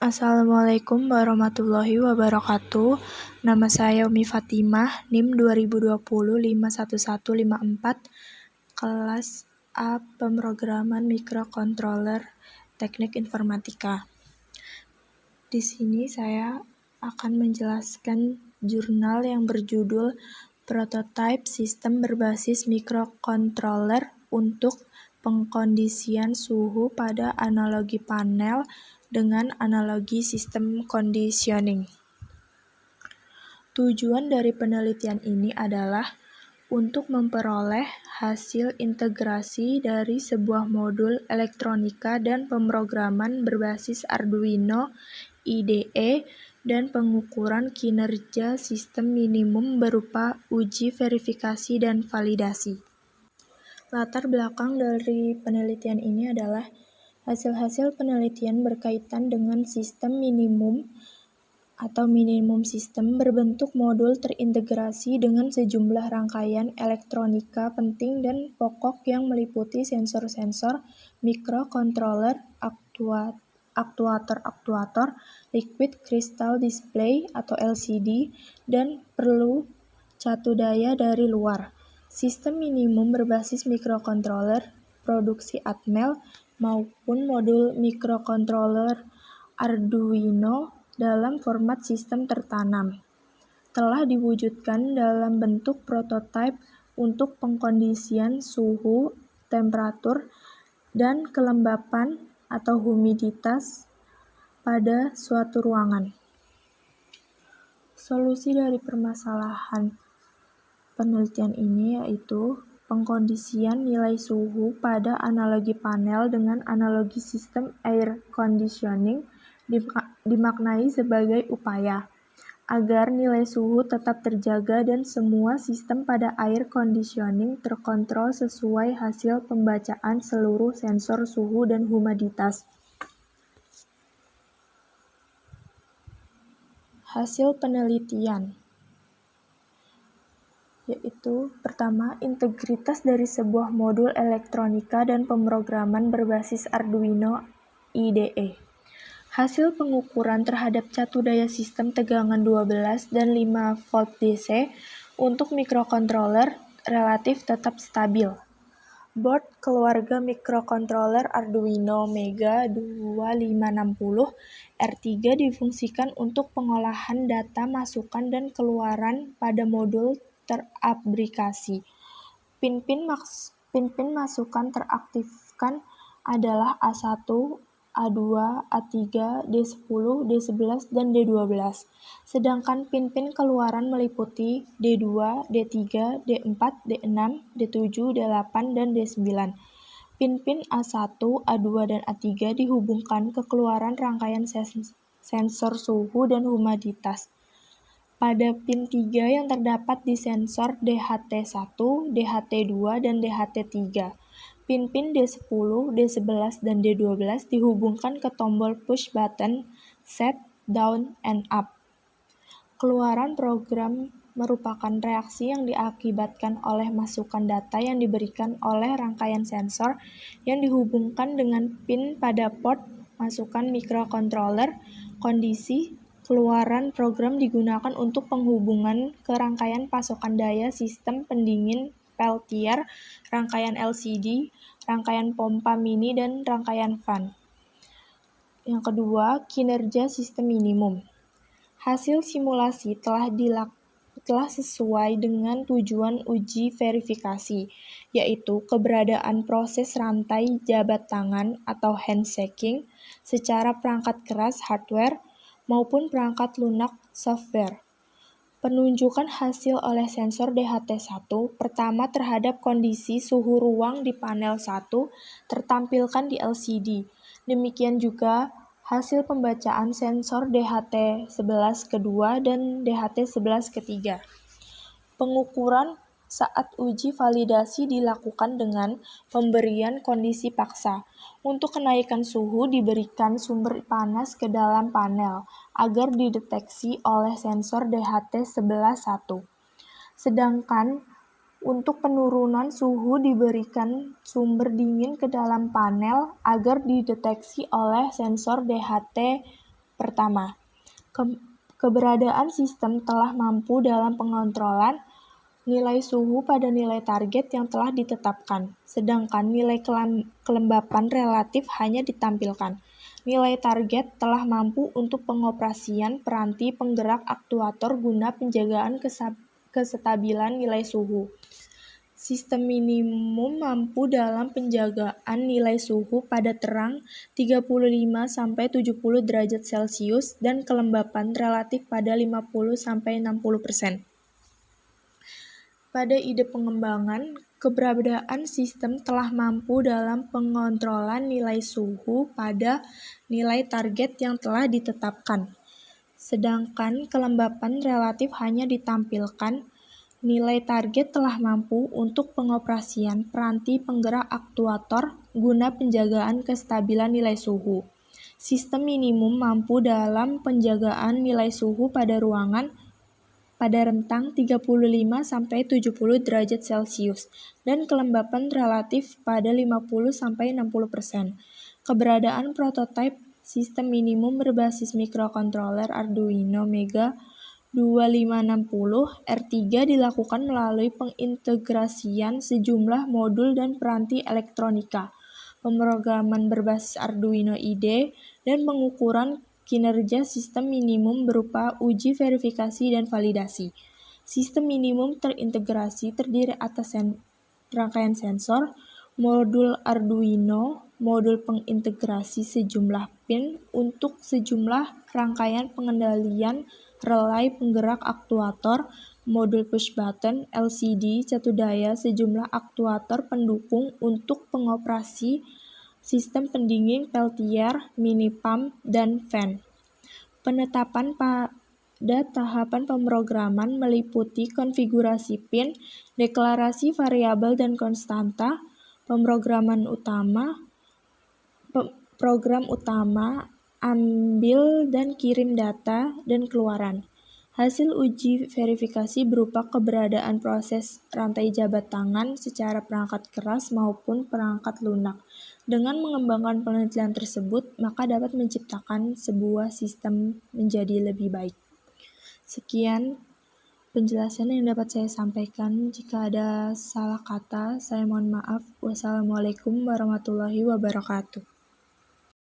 Assalamualaikum warahmatullahi wabarakatuh. Nama saya Umi Fatimah, NIM 2020 51154, kelas A Pemrograman Mikrokontroler Teknik Informatika. Di sini saya akan menjelaskan jurnal yang berjudul Prototype Sistem Berbasis Mikrokontroler untuk Pengkondisian Suhu pada Analogi Panel dengan Analogi Sistem Conditioning. Tujuan dari penelitian ini adalah untuk memperoleh hasil integrasi dari sebuah modul elektronika dan pemrograman berbasis Arduino IDE dan pengukuran kinerja sistem minimum berupa uji verifikasi dan validasi. Latar belakang dari penelitian ini adalah hasil-hasil penelitian berkaitan dengan sistem minimum atau minimum sistem berbentuk modul terintegrasi dengan sejumlah rangkaian elektronika penting dan pokok yang meliputi sensor-sensor, mikrokontroler, aktuator-aktuator, liquid crystal display atau LCD, dan perlu catu daya dari luar. Sistem minimum berbasis mikrokontroler produksi Atmel maupun modul mikrokontroler Arduino dalam format sistem tertanam telah diwujudkan dalam bentuk prototipe untuk pengkondisian suhu, temperatur, dan kelembapan atau humiditas pada suatu ruangan. Solusi dari permasalahan penelitian ini yaitu pengkondisian nilai suhu pada analogi panel dengan analogi sistem air conditioning dimaknai sebagai upaya agar nilai suhu tetap terjaga dan semua sistem pada air conditioning terkontrol sesuai hasil pembacaan seluruh sensor suhu dan humaditas. Hasil penelitian yaitu pertama, integritas dari sebuah modul elektronika dan pemrograman berbasis Arduino IDE. Hasil pengukuran terhadap catu daya sistem tegangan 12 dan 5 volt DC untuk mikrokontroler relatif tetap stabil. Board keluarga mikrokontroler Arduino Mega 2560 R3 difungsikan untuk pengolahan data masukan dan keluaran pada modul teraplikasi. Pin-pin masukan teraktifkan adalah A1, A2, A3, D10, D11, dan D12. Sedangkan pin-pin keluaran meliputi D2, D3, D4, D6, D7, D8, dan D9. Pin-pin A1, A2, dan A3 dihubungkan ke keluaran rangkaian sensor suhu dan humaditas. Pada pin 3 yang terdapat di sensor DHT1, DHT2, dan DHT3. Pin-pin D10, D11, dan D12 dihubungkan ke tombol push button set, down, and up. Keluaran program merupakan reaksi yang diakibatkan oleh masukan data yang diberikan oleh rangkaian sensor yang dihubungkan dengan pin pada port masukan mikrokontroler. Kondisi keluaran program digunakan untuk penghubungan ke rangkaian pasokan daya sistem pendingin Peltier, rangkaian LCD, rangkaian pompa mini, dan rangkaian fan. Yang kedua, kinerja sistem minimum. Hasil simulasi telah sesuai dengan tujuan uji verifikasi, yaitu keberadaan proses rantai jabat tangan atau handshaking secara perangkat keras hardware maupun perangkat lunak software. Penunjukan hasil oleh sensor DHT1 pertama terhadap kondisi suhu ruang di panel 1 tertampilkan di LCD. Demikian juga hasil pembacaan sensor DHT11 kedua dan DHT11 ketiga. Pengukuran saat uji validasi dilakukan dengan pemberian kondisi paksa. Untuk kenaikan suhu diberikan sumber panas ke dalam panel agar dideteksi oleh sensor DHT11-1. Sedangkan untuk penurunan suhu diberikan sumber dingin ke dalam panel agar dideteksi oleh sensor DHT-1. Pertama, keberadaan sistem telah mampu dalam pengontrolan nilai suhu pada nilai target yang telah ditetapkan, sedangkan nilai kelembapan relatif hanya ditampilkan. Nilai target telah mampu untuk pengoperasian peranti penggerak aktuator guna penjagaan kestabilan nilai suhu. Sistem minimum mampu dalam penjagaan nilai suhu pada terang 35–70 derajat Celcius dan kelembapan relatif pada 50–60%. Pada ide pengembangan, keberadaan sistem telah mampu dalam pengontrolan nilai suhu pada nilai target yang telah ditetapkan, sedangkan kelembapan relatif hanya ditampilkan. Nilai target telah mampu untuk pengoperasian peranti penggerak aktuator guna penjagaan kestabilan nilai suhu. Sistem minimum mampu dalam penjagaan nilai suhu pada ruangan pada rentang 35–70 derajat Celcius dan kelembapan relatif pada 50–60%. Keberadaan prototipe sistem minimum berbasis mikrokontroler Arduino Mega 2560 R3 dilakukan melalui pengintegrasian sejumlah modul dan peranti elektronika, pemrograman berbasis Arduino IDE, dan pengukuran kinerja sistem minimum berupa uji verifikasi dan validasi. Sistem minimum terintegrasi terdiri atas rangkaian sensor, modul Arduino, modul pengintegrasi sejumlah pin untuk sejumlah rangkaian pengendalian relay penggerak aktuator, modul push button, LCD, catu daya, sejumlah aktuator pendukung untuk pengoperasi sistem pendingin Peltier, mini pump, dan fan. Penetapan pada tahapan pemrograman meliputi konfigurasi pin, deklarasi variabel dan konstanta, program utama, ambil dan kirim data, dan keluaran. Hasil uji verifikasi berupa keberadaan proses rantai jabat tangan secara perangkat keras maupun perangkat lunak. Dengan mengembangkan penelitian tersebut, maka dapat menciptakan sebuah sistem menjadi lebih baik. Sekian penjelasan yang dapat saya sampaikan. Jika ada salah kata, saya mohon maaf. Wassalamualaikum warahmatullahi wabarakatuh.